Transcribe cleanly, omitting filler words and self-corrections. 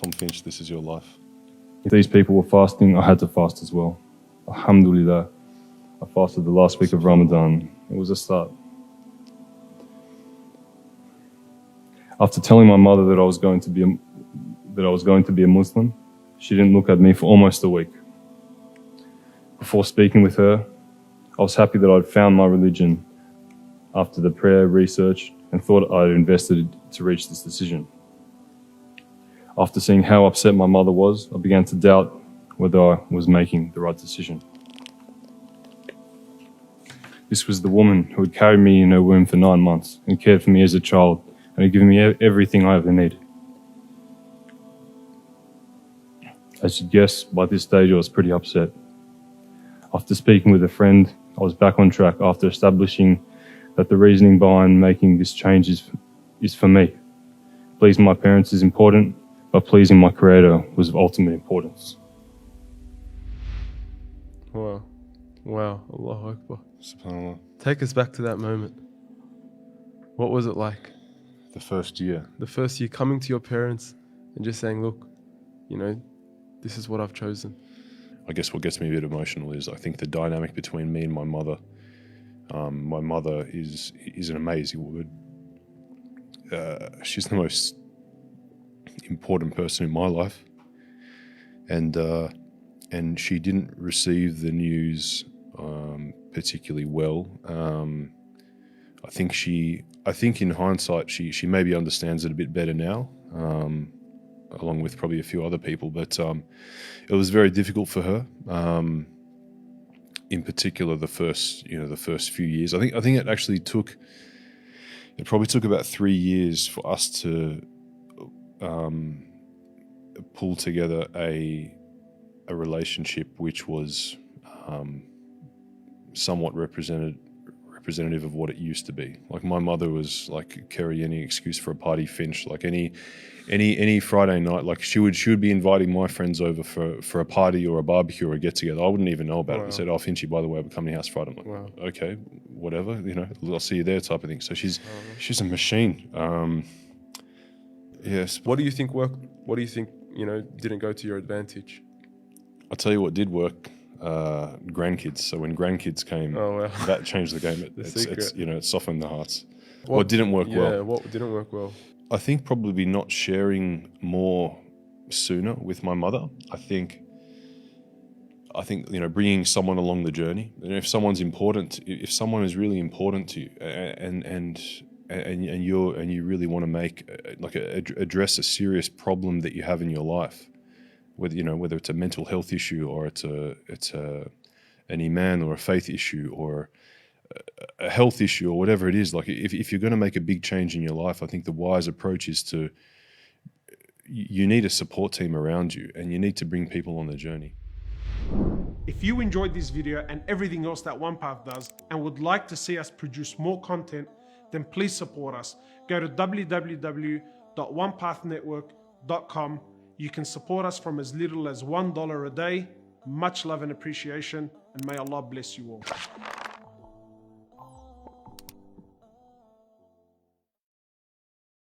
Tom Finch, this is your life. If these people were fasting, I had to fast as well. Alhamdulillah. I fasted the last week of Ramadan. It was a start. After telling my mother that I was going to be a Muslim, she didn't look at me for almost a week. Before speaking with her, I was happy that I'd found my religion after the prayer, research, and thought I'd invested to reach this decision. After seeing how upset my mother was, I began to doubt whether I was making the right decision. This was the woman who had carried me in her womb for 9 months and cared for me as a child and had given me everything I ever needed. As you'd guess, by this stage I was pretty upset. After speaking with a friend, I was back on track after establishing that the reasoning behind making this change is for me. Pleasing my parents is important, but pleasing my Creator was of ultimate importance. Wow. Wow. Allahu Akbar. SubhanAllah. Take us back to that moment. What was it like? The first year. The first year coming to your parents and just saying, look, you know, this is what I've chosen. I guess what gets me a bit emotional is I think the dynamic between me and my mother. My mother is an amazing woman. She's the most important person in my life, and she didn't receive the news particularly well. I think in hindsight she maybe understands it a bit better now, along with probably a few other people. But it was very difficult for her. In particular, the first few years. I think it probably took about 3 years for us to pull together a relationship which was somewhat representative of what it used to be. Like, my mother was like Kerry, any excuse for a party Finch. Like any Friday night, like she would be inviting my friends over for a party or a barbecue or a get together. I wouldn't even know about it. I said, "Oh, Finchy, by the way, we're coming to your house Friday." I'm like, Wow. Okay, whatever, I'll see you there, type of thing. So she's a machine. Yes. What do you think worked? What do you think, didn't go to your advantage? I'll tell you what did work. Grandkids. So when grandkids came, that changed the game. It softened the hearts. What didn't work well? Yeah, what didn't work well? I think probably not sharing more sooner with my mother. I think bringing someone along the journey. And if someone is really important to you, and you really want to make address a serious problem that you have in your life, whether it's a mental health issue or it's an iman or a faith issue or a health issue or whatever it is. Like, if you're going to make a big change in your life, I think the wise approach is you need a support team around you, and you need to bring people on the journey. If you enjoyed this video and everything else that OnePath does and would like to see us produce more content, then please support us. Go to www.onepathnetwork.com. You can support us from as little as $1 a day. Much love and appreciation, and may Allah bless you all.